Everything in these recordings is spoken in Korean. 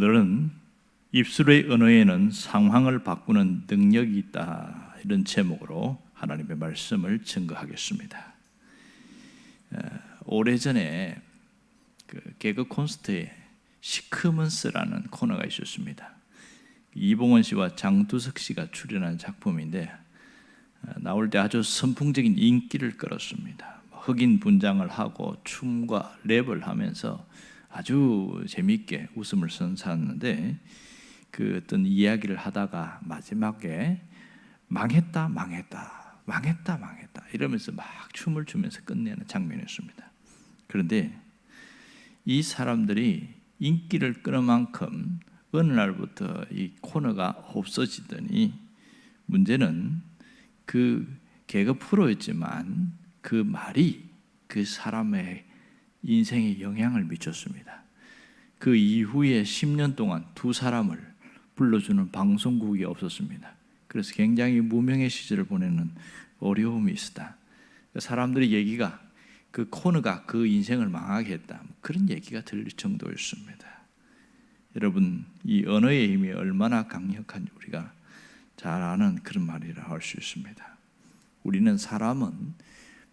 오늘은 입술의 언어에는 상황을 바꾸는 능력이 있다, 이런 제목으로 하나님의 말씀을 증거하겠습니다. 오래전에 개그 콘서트에 시크먼스라는 코너가 있었습니다. 이봉원 씨와 장두석 씨가 출연한 작품인데 나올 때 아주 선풍적인 인기를 끌었습니다. 흑인 분장을 하고 춤과 랩을 하면서 아주 재미있게 웃음을 선사하는데 그 어떤 이야기를 하다가 마지막에 망했다 이러면서 막 춤을 추면서 끝내는 장면이었습니다. 그런데 이 사람들이 인기를 끌은 만큼 어느 날부터 이 코너가 없어지더니 문제는 그 개그 프로였지만 그 말이 그 사람의 인생에 영향을 미쳤습니다. 그 이후에 10년 동안 두 사람을 불러주는 방송국이 없었습니다. 그래서 굉장히 무명의 시절을 보내는 어려움이 있었다. 사람들의 얘기가 그 코너가 그 인생을 망하게 했다, 그런 얘기가 들릴 정도였습니다. 여러분, 이 언어의 힘이 얼마나 강력한지 우리가 잘 아는 그런 말이라 할 수 있습니다. 우리는 사람은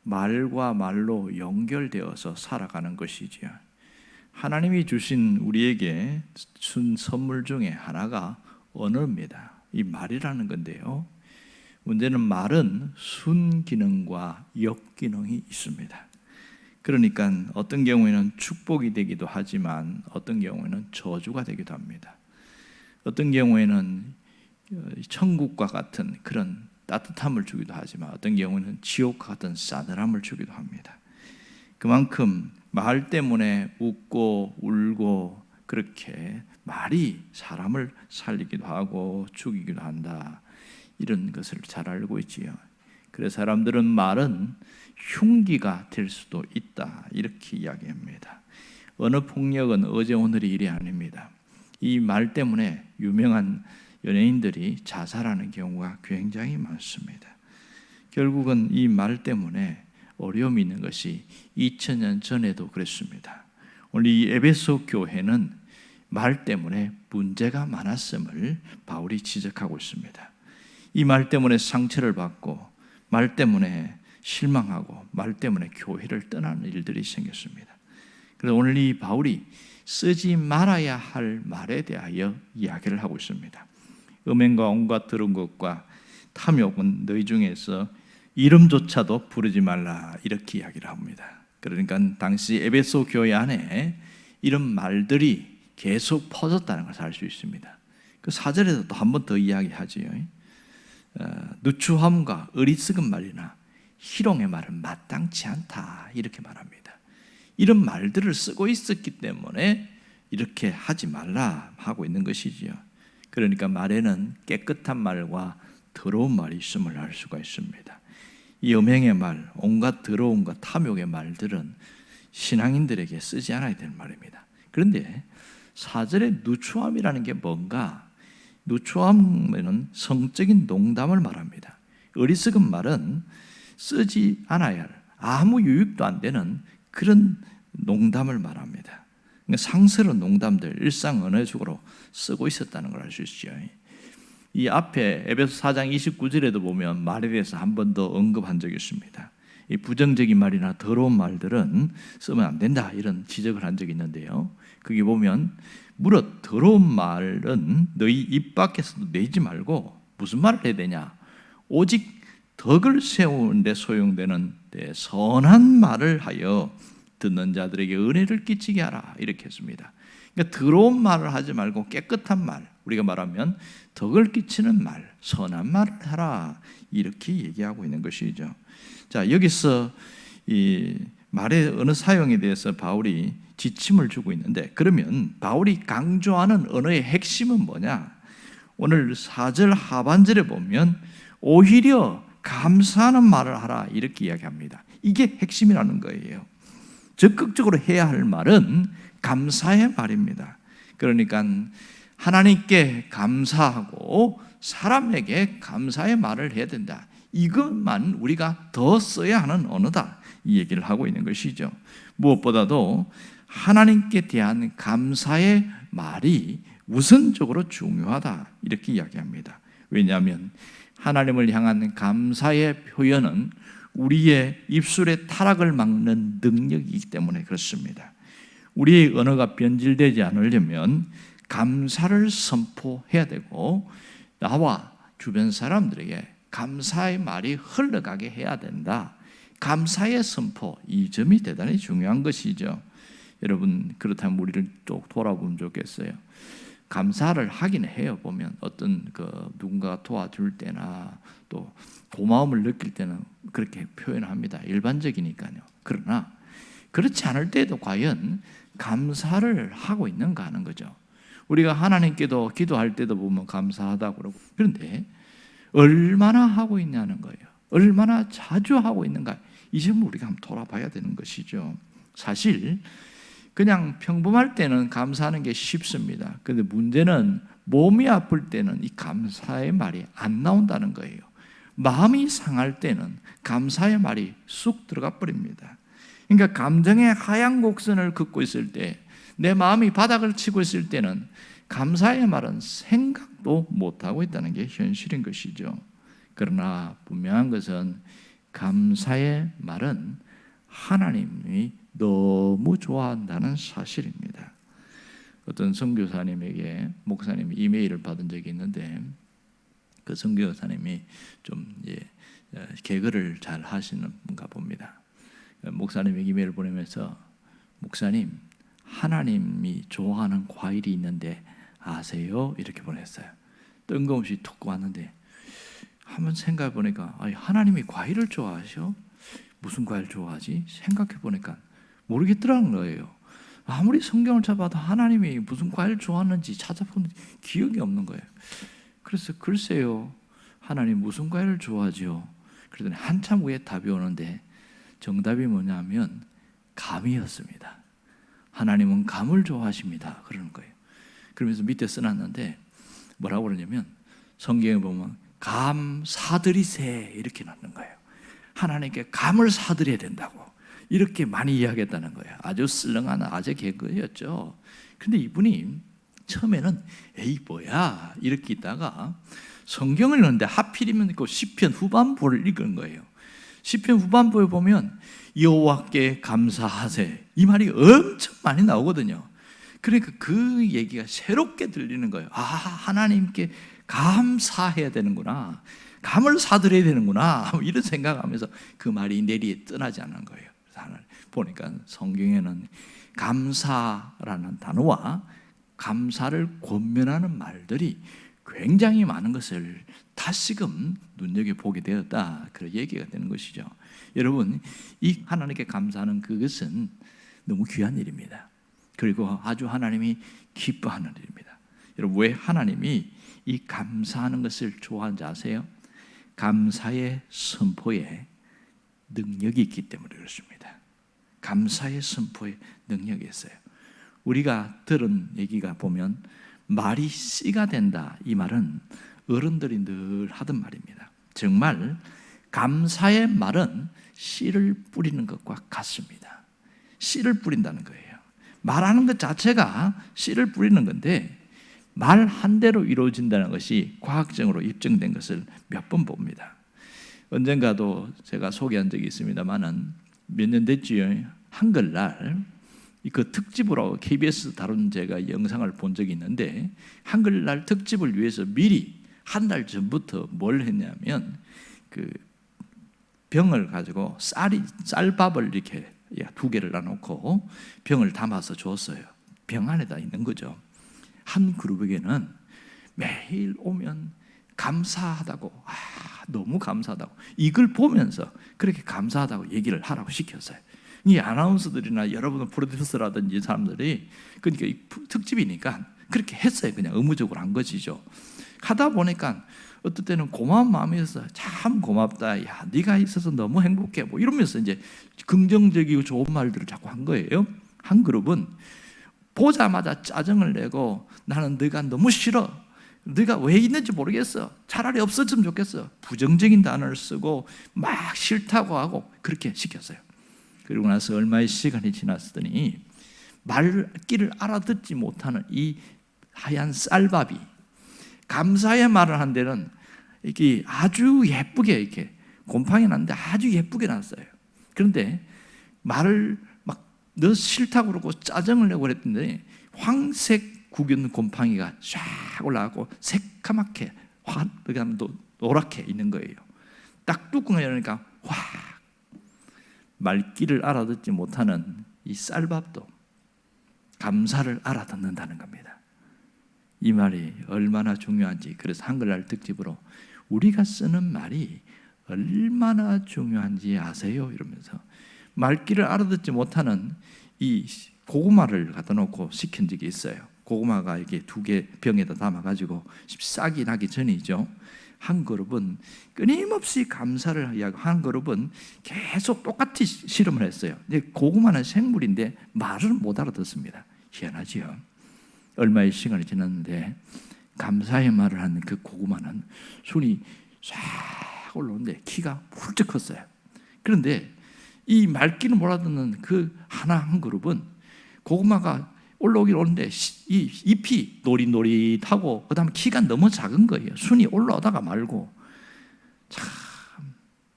말과 말로 연결되어서 살아가는 것이지요. 하나님이 주신 우리에게 준 선물 중에 하나가 언어입니다. 이 말이라는 건데요, 문제는 말은 순기능과 역기능이 있습니다. 그러니까 어떤 경우에는 축복이 되기도 하지만 어떤 경우에는 저주가 되기도 합니다. 어떤 경우에는 천국과 같은 그런 따뜻함을 주기도 하지만 어떤 경우는 지옥과 같은 싸늘함을 주기도 합니다. 그만큼 말 때문에 웃고 울고 그렇게 말이 사람을 살리기도 하고 죽이기도 한다, 이런 것을 잘 알고 있지요. 그래서 사람들은 말은 흉기가 될 수도 있다, 이렇게 이야기합니다. 언어 폭력은 어제 오늘의 일이 아닙니다. 이 말 때문에 유명한 연예인들이 자살하는 경우가 굉장히 많습니다. 결국은 이 말 때문에 어려움이 있는 것이 2000년 전에도 그랬습니다. 오늘 이 에베소 교회는 말 때문에 문제가 많았음을 바울이 지적하고 있습니다. 이 말 때문에 상처를 받고 말 때문에 실망하고 말 때문에 교회를 떠나는 일들이 생겼습니다. 그래서 오늘 이 바울이 쓰지 말아야 할 말에 대하여 이야기를 하고 있습니다. 음행과 온갖 더러운 것과 탐욕은 너희 중에서 이름조차도 부르지 말라, 이렇게 이야기를 합니다. 그러니까 당시 에베소 교회 안에 이런 말들이 계속 퍼졌다는 것을 알 수 있습니다. 그 4절에서 또 한 번 더 이야기하지요. 누추함과 어리석은 말이나 희롱의 말은 마땅치 않다, 이렇게 말합니다. 이런 말들을 쓰고 있었기 때문에 이렇게 하지 말라 하고 있는 것이지요. 그러니까 말에는 깨끗한 말과 더러운 말이 있음을 알 수가 있습니다. 이 음행의 말, 온갖 더러움과 탐욕의 말들은 신앙인들에게 쓰지 않아야 될 말입니다. 그런데 4절의 누추함이라는 게 뭔가? 누추함은 성적인 농담을 말합니다. 어리석은 말은 쓰지 않아야 할, 아무 유익도 안 되는 그런 농담을 말합니다. 그러니까 상스러운 농담들, 일상 언어적으로 쓰고 있었다는 걸 알 수 있죠. 이 앞에 에베소 4장 29절에도 보면 말에 대해서 한 번 더 언급한 적이 있습니다. 이 부정적인 말이나 더러운 말들은 쓰면 안 된다, 이런 지적을 한 적이 있는데요, 거기 보면 무릇 더러운 말은 너희 입 밖에서도 내지 말고 무슨 말을 해야 되냐? 오직 덕을 세우는 데 소용되는 데 선한 말을 하여 듣는 자들에게 은혜를 끼치게 하라, 이렇게 했습니다. 그러니까 더러운 말을 하지 말고 깨끗한 말, 우리가 말하면 덕을 끼치는 말, 선한 말을 하라, 이렇게 얘기하고 있는 것이죠. 자, 여기서 이 말의 언어 사용에 대해서 바울이 지침을 주고 있는데, 그러면 바울이 강조하는 언어의 핵심은 뭐냐? 오늘 4절 하반절에 보면 오히려 감사하는 말을 하라, 이렇게 이야기합니다. 이게 핵심이라는 거예요. 적극적으로 해야 할 말은 감사의 말입니다. 그러니까 하나님께 감사하고 사람에게 감사의 말을 해야 된다, 이것만 우리가 더 써야 하는 언어다, 이 얘기를 하고 있는 것이죠. 무엇보다도 하나님께 대한 감사의 말이 우선적으로 중요하다 이렇게 이야기합니다. 왜냐하면 하나님을 향한 감사의 표현은 우리의 입술의 타락을 막는 능력이기 때문에 그렇습니다. 우리의 언어가 변질되지 않으려면 감사를 선포해야 되고 나와 주변 사람들에게 감사의 말이 흘러가게 해야 된다. 감사의 선포, 이 점이 대단히 중요한 것이죠. 여러분, 그렇다면 우리를 또 돌아보면 좋겠어요. 감사를 하긴 해요. 보면 어떤 누군가가 도와줄 때나 또 고마움을 느낄 때는 그렇게 표현합니다. 일반적이니까요. 그러나 그렇지 않을 때도 과연 감사를 하고 있는가 하는 거죠. 우리가 하나님께도 기도할 때도 보면 감사하다고 그러고, 그런데 얼마나 하고 있냐는 거예요. 얼마나 자주 하고 있는가, 이 점을 우리가 한번 돌아봐야 되는 것이죠. 사실 그냥 평범할 때는 감사하는 게 쉽습니다. 그런데 문제는 몸이 아플 때는 이 감사의 말이 안 나온다는 거예요. 마음이 상할 때는 감사의 말이 쑥 들어가 버립니다. 그러니까 감정의 하향 곡선을 긋고 있을 때, 내 마음이 바닥을 치고 있을 때는 감사의 말은 생각도 못하고 있다는 게 현실인 것이죠. 그러나 분명한 것은 감사의 말은 하나님이 너무 좋아한다는 사실입니다. 어떤 선교사님에게 목사님이 이메일을 받은 적이 있는데, 그 선교사님이 좀 개그를 잘 하시는 분가 봅니다. 목사님에게 이메일을 보내면서, 목사님, 하나님이 좋아하는 과일이 있는데 아세요? 이렇게 보냈어요. 뜬금없이 툭 왔는데 한번 생각해 보니까, 하나님이 과일을 좋아하셔? 무슨 과일 좋아하지? 생각해 보니까 모르겠더라는 거예요. 아무리 성경을 찾아봐도 하나님이 무슨 과일 좋아하는지 찾아본 기억이 없는 거예요. 그래서 글쎄요, 하나님 무슨 과일을 좋아하죠? 그러더니 한참 후에 답이 오는데 정답이 뭐냐면 감이었습니다. 하나님은 감을 좋아하십니다. 그러는 거예요. 그러면서 밑에 써놨는데 뭐라고 그러냐면, 성경에 보면 감 사드리세 이렇게 놨는 거예요. 하나님께 감을 사드려야 된다고 이렇게 많이 이야기했다는 거예요. 아주 쓸렁한 아재 개그였죠. 근데 이분이 처음에는 에이 뭐야 이렇게 있다가 성경을 읽는데 하필이면 그 시편 후반부를 읽은 거예요. 시편 후반부에 보면 여호와께 감사하세, 이 말이 엄청 많이 나오거든요. 그러니까 그 얘기가 새롭게 들리는 거예요. 하나님께 감사해야 되는구나, 감을 사드려야 되는구나, 이런 생각하면서 그 말이 내리에 떠나지 않는 거예요. 그래서 하나 보니까 성경에는 감사라는 단어와 감사를 권면하는 말들이 굉장히 많은 것을 다시금 눈여겨보게 되었다, 그런 얘기가 되는 것이죠. 여러분, 이 하나님께 감사하는 그것은 너무 귀한 일입니다. 그리고 아주 하나님이 기뻐하는 일입니다. 여러분, 왜 하나님이 이 감사하는 것을 좋아하는지 아세요? 감사의 선포에 능력이 있기 때문에 그렇습니다. 감사의 선포에 능력이 있어요. 우리가 들은 얘기가 보면 말이 씨가 된다, 이 말은 어른들이 늘 하던 말입니다. 정말 감사의 말은 씨를 뿌리는 것과 같습니다. 씨를 뿌린다는 거예요. 말하는 것 자체가 씨를 뿌리는 건데, 말 한 대로 이루어진다는 것이 과학적으로 입증된 것을 몇 번 봅니다. 언젠가도 제가 소개한 적이 있습니다만은 몇 년 됐지요. 한글날 그 특집으로 KBS 다룬 제가 영상을 본 적이 있는데, 한글날 특집을 위해서 미리 한 달 전부터 뭘 했냐면 그 병을 가지고 쌀밥을 이렇게 2개를 놔놓고 병을 담아서 줬어요. 병 안에다 있는 거죠. 한 그룹에게는 매일 오면 감사하다고, 너무 감사하다고, 이걸 보면서 그렇게 감사하다고 얘기를 하라고 시켰어요. 이 아나운서들이나 여러분 프로듀서라든지 사람들이, 그러니까 이 특집이니까 그렇게 했어요. 그냥 의무적으로 한 것이죠. 하다 보니까 어떨 때는 고마운 마음에서 참 고맙다, 야 네가 있어서 너무 행복해, 뭐 이러면서 이제 긍정적이고 좋은 말들을 자꾸 한 거예요. 한 그룹은 보자마자 짜증을 내고, 나는 네가 너무 싫어, 네가 왜 있는지 모르겠어, 차라리 없었으면 좋겠어, 부정적인 단어를 쓰고 막 싫다고 하고 그렇게 시켰어요. 그리고 나서 얼마의 시간이 지났더니 말귀를 알아듣지 못하는 이 하얀 쌀밥이 감사의 말을 한 데는 이게 아주 예쁘게 이렇게 곰팡이 났는데 아주 예쁘게 났어요. 그런데 말을 막 너 싫다고 그러고 짜증을 내고 그랬더니 황색 구균 곰팡이가 쫙 올라가고 새카맣게 그다음에 노랗게 있는 거예요. 딱 뚜껑을 열으니까 확 말귀를 알아듣지 못하는 이 쌀밥도 감사를 알아듣는다는 겁니다. 이 말이 얼마나 중요한지, 그래서 한글날 특집으로 우리가 쓰는 말이 얼마나 중요한지 아세요? 이러면서 말귀를 알아듣지 못하는 이 고구마를 갖다 놓고 시킨 적이 있어요. 고구마가 이게 2개 병에다 담아가지고 싹이 나기 전이죠. 한 그룹은 끊임없이 감사를 이야기하고 한 그룹은 계속 똑같이 실험을 했어요. 근데 고구마는 생물인데 말을 못 알아듣습니다. 희한하지요. 얼마의 시간이 지났는데 감사의 말을 하는 그 고구마는 순이 싹 올라오는데 키가 훌쩍 컸어요. 그런데 이 말귀를 못 알아듣는 그 한 그룹은 고구마가 올라오긴 오는데 이 잎이 노릿노릿하고 그 다음에 키가 너무 작은 거예요. 순이 올라오다가 말고. 참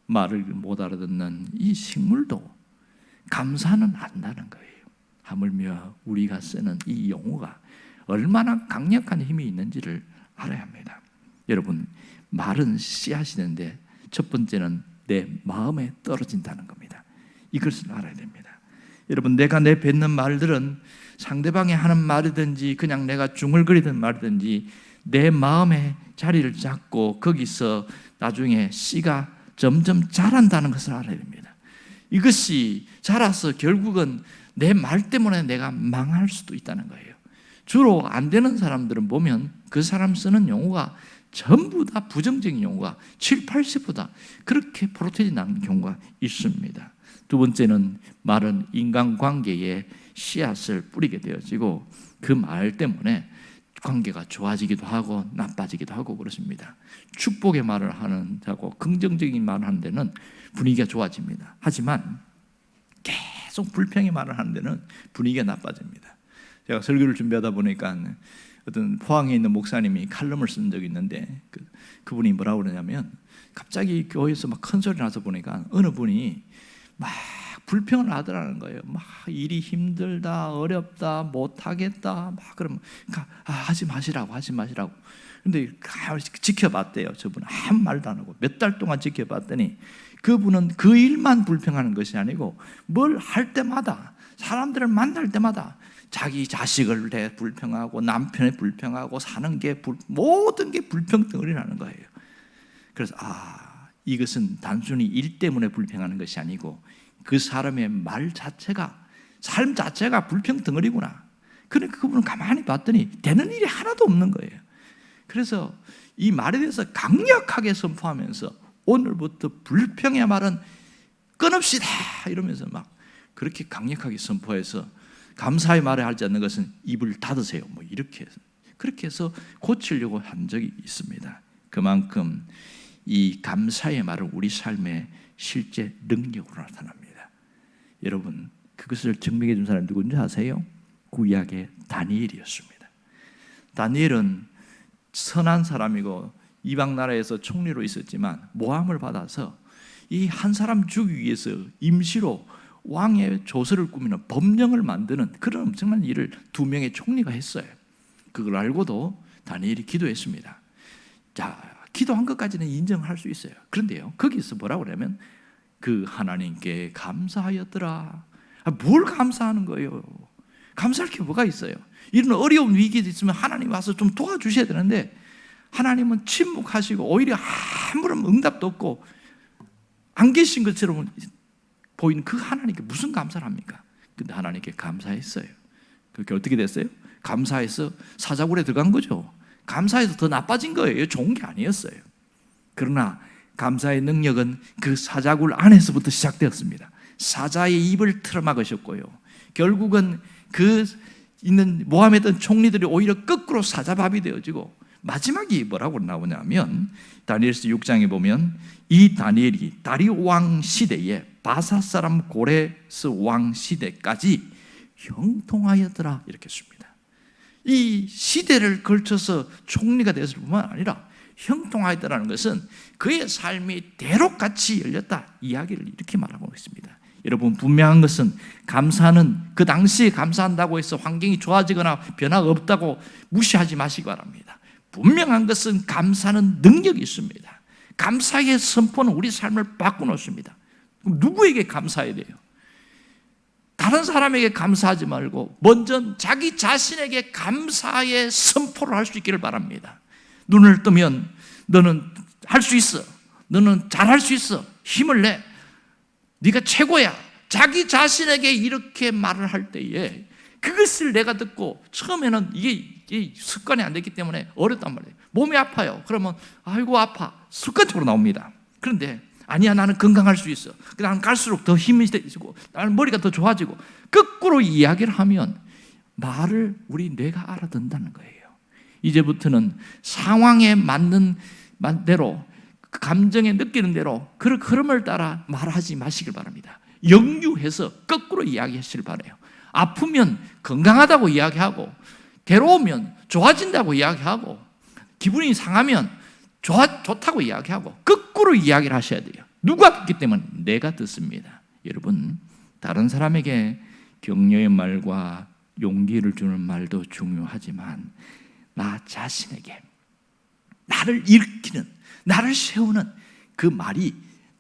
말을 못 알아듣는 이 식물도 감사는 안다는 거예요. 하물며 우리가 쓰는 이 용어가 얼마나 강력한 힘이 있는지를 알아야 합니다. 여러분, 말은 씨앗이는데 첫 번째는 내 마음에 떨어진다는 겁니다. 이것을 알아야 됩니다. 여러분, 내가 내뱉는 말들은 상대방이 하는 말이든지 그냥 내가 중얼거리던 말이든지 내 마음에 자리를 잡고 거기서 나중에 씨가 점점 자란다는 것을 알아야 됩니다. 이것이 자라서 결국은 내 말 때문에 내가 망할 수도 있다는 거예요. 주로 안 되는 사람들은 보면 그 사람 쓰는 용어가 전부 다 부정적인 용어가 7, 80보다 그렇게 프로테인 나는 경우가 있습니다. 두 번째는 말은 인간관계에 씨앗을 뿌리게 되어지고 그 말 때문에 관계가 좋아지기도 하고 나빠지기도 하고 그렇습니다. 축복의 말을 하는 자고 긍정적인 말을 하는 데는 분위기가 좋아집니다. 하지만 계속 불평의 말을 하는 데는 분위기가 나빠집니다. 제가 설교를 준비하다 보니까 어떤 포항에 있는 목사님이 칼럼을 쓴 적이 있는데 그분이 뭐라고 그러냐면 갑자기 교회에서 막 큰 소리 나서 보니까 어느 분이 막 불평을 하더라는 거예요. 막 일이 힘들다, 어렵다, 못하겠다, 막 그러면 하지 마시라고. 근데 지켜봤대요. 저분은 아무 말도 안 하고 몇 달 동안 지켜봤더니 그분은 그 일만 불평하는 것이 아니고 뭘 할 때마다 사람들을 만날 때마다 자기 자식을 대 불평하고 남편을 불평하고 사는 게 모든 게 불평덩어리 나는 거예요. 그래서 이것은 단순히 일 때문에 불평하는 것이 아니고 그 사람의 말 자체가 삶 자체가 불평덩어리구나. 그러니까 그분은 가만히 봤더니 되는 일이 하나도 없는 거예요. 그래서 이 말에 대해서 강력하게 선포하면서 오늘부터 불평의 말은 끊읍시다 이러면서 막 그렇게 강력하게 선포해서 감사의 말을 하지 않는 것은 입을 닫으세요. 뭐 이렇게 해서 그렇게 해서 고치려고 한 적이 있습니다. 그만큼 이 감사의 말은 우리 삶의 실제 능력으로 나타납니다. 여러분, 그것을 증명해 준 사람이 누군지 아세요? 구약의 다니엘이었습니다. 다니엘은 선한 사람이고 이방 나라에서 총리로 있었지만 모함을 받아서 이 한 사람 죽이기 위해서 임시로 왕의 조서를 꾸미는 법령을 만드는 그런 엄청난 일을 2명의 총리가 했어요. 그걸 알고도 다니엘이 기도했습니다. 자, 기도한 것까지는 인정할 수 있어요. 그런데요, 거기서 뭐라고 그러냐면 그 하나님께 감사하였더라. 뭘 감사하는 거예요? 감사할 게 뭐가 있어요? 이런 어려운 위기가 있으면 하나님 와서 좀 도와주셔야 되는데 하나님은 침묵하시고 오히려 아무런 응답도 없고 안 계신 것처럼 보이는 그 하나님께 무슨 감사를 합니까? 근데 하나님께 감사했어요. 그게 어떻게 됐어요? 감사해서 사자굴에 들어간 거죠. 감사해서 더 나빠진 거예요. 좋은 게 아니었어요. 그러나 감사의 능력은 그 사자굴 안에서부터 시작되었습니다. 사자의 입을 틀어막으셨고요. 결국은 그 있는 모함에 있던 총리들이 오히려 거꾸로 사자밥이 되어지고 마지막이 뭐라고 나오냐면 다니엘서 6장에 보면 이 다니엘이 다리오 왕 시대에 바사 사람 고레스 왕 시대까지 형통하였더라 이렇게 씁니다. 이 시대를 걸쳐서 총리가 되었을 뿐만 아니라 형통하였다는 것은 그의 삶이 대로같이 열렸다, 이야기를 이렇게 말하고 있습니다. 여러분, 분명한 것은 감사는 그 당시에 감사한다고 해서 환경이 좋아지거나 변화가 없다고 무시하지 마시기 바랍니다. 분명한 것은 감사는 능력이 있습니다. 감사의 선포는 우리 삶을 바꿔놓습니다. 그럼 누구에게 감사해야 돼요? 다른 사람에게 감사하지 말고 먼저 자기 자신에게 감사의 선포를 할 수 있기를 바랍니다. 눈을 뜨면 너는 할 수 있어, 너는 잘할 수 있어, 힘을 내, 네가 최고야, 자기 자신에게 이렇게 말을 할 때에 그것을 내가 듣고, 처음에는 이게 습관이 안 됐기 때문에 어렵단 말이에요. 몸이 아파요. 그러면 아이고 아파, 습관적으로 나옵니다. 그런데 아니야, 나는 건강할 수 있어, 나는 갈수록 더 힘이 되고 나는 머리가 더 좋아지고, 거꾸로 이야기를 하면 말을 우리 뇌가 알아듣는다는 거예요. 이제부터는 상황에 맞는 대로, 감정에 느끼는 대로 그 흐름을 따라 말하지 마시길 바랍니다. 역류해서 거꾸로 이야기하시길 바라요. 아프면 건강하다고 이야기하고, 괴로우면 좋아진다고 이야기하고, 기분이 상하면 좋다고 이야기하고, 거꾸로 이야기를 하셔야 돼요. 누가 듣기 때문에? 내가 듣습니다. 여러분, 다른 사람에게 격려의 말과 용기를 주는 말도 중요하지만 나 자신에게 나를 일으키는, 나를 세우는 그 말이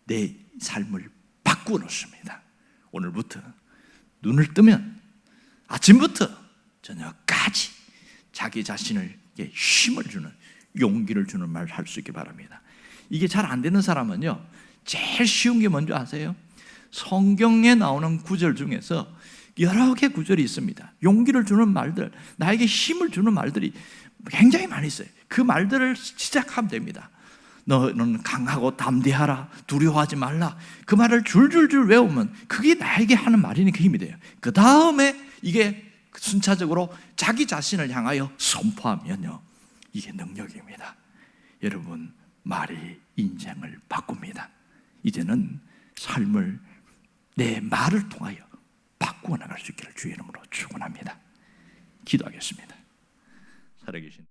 내 삶을 바꾸어 놓습니다. 오늘부터 눈을 뜨면 아침부터 저녁까지 자기 자신에게 힘을 주는, 용기를 주는 말을 할 수 있기 바랍니다. 이게 잘 안 되는 사람은요, 제일 쉬운 게 뭔지 아세요? 성경에 나오는 구절 중에서 여러 개 구절이 있습니다. 용기를 주는 말들, 나에게 힘을 주는 말들이 굉장히 많이 있어요. 그 말들을 시작하면 됩니다. 너는 강하고 담대하라, 두려워하지 말라. 그 말을 줄줄줄 외우면 그게 나에게 하는 말이니 그 힘이 돼요. 그 다음에 이게 순차적으로 자기 자신을 향하여 선포하면요, 이게 능력입니다. 여러분, 말이 인생을 바꿉니다. 이제는 삶을 내 말을 통하여 바꾸어 나갈 수 있기를 주의 이름으로 축원합니다. 기도하겠습니다. 살아계신